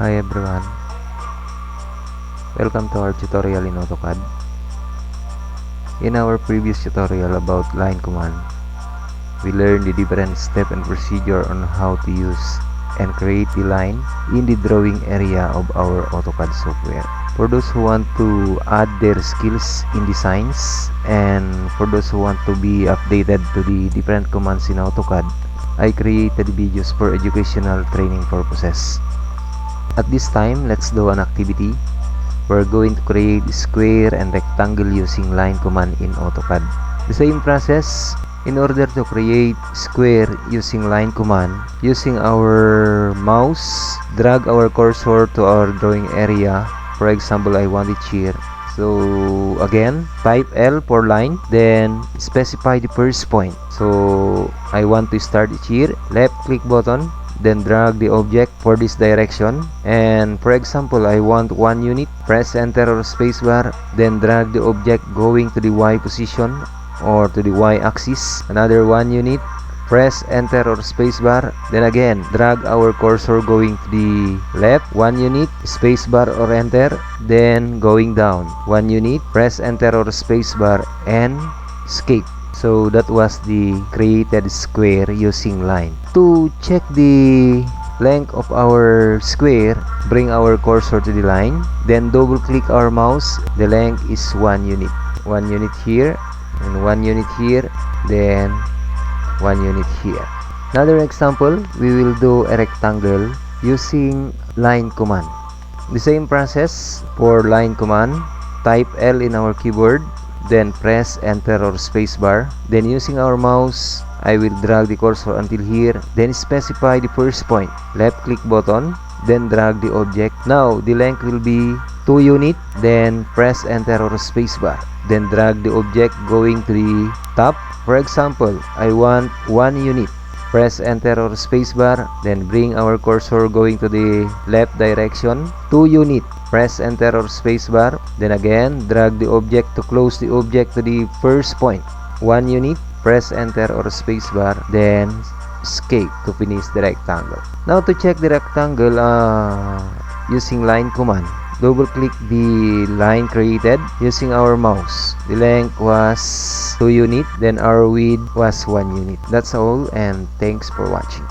Hi everyone, welcome to our tutorial in AutoCAD. In our previous tutorial about line command, we learned the different step and procedure on how to use and create the line in the drawing area of our AutoCAD software. For those who want to add their skills in designs and for those who want to be updated to the different commands in AutoCAD, I created videos for educational training purposes. At this time, let's do an activity. We're going to create square and rectangle using line command in AutoCAD. The same process, in order to create square using line command, using our mouse, drag our cursor to our drawing area. For example, I want it here. So again, type L for line, then specify the first point. So I want to start it here, left click button, then drag the object for this direction, and for example I want 1 unit, press enter or spacebar, then drag the object going to the Y position or to the Y axis, another 1 unit, press enter or spacebar, then again drag our cursor going to the left, 1 unit, spacebar or enter, then going down 1 unit, press enter or spacebar, and escape. So that was the created square using line. To check the length of our square, bring our cursor to the line, then double click our mouse. The length is 1 unit. 1 unit here and 1 unit here, then 1 unit here. Another example, we will do a rectangle using line command. The same process for line command, type L in our keyboard, then press enter or spacebar, then using our mouse I will drag the cursor until here, then specify the first point, left click button, then drag the object. Now the length will be 2 unit, then press enter or spacebar, then drag the object going to the top. For example, I want 1 unit, press enter or spacebar, then bring our cursor going to the left direction, 2 unit, press enter or spacebar, then again drag the object to close the object to the first point, 1 unit, press enter or spacebar, then escape to finish the rectangle. Now to check the rectangle using line command, double click the line created using our mouse. The length was 2 unit, then our width was 1 unit. That's all, and thanks for watching.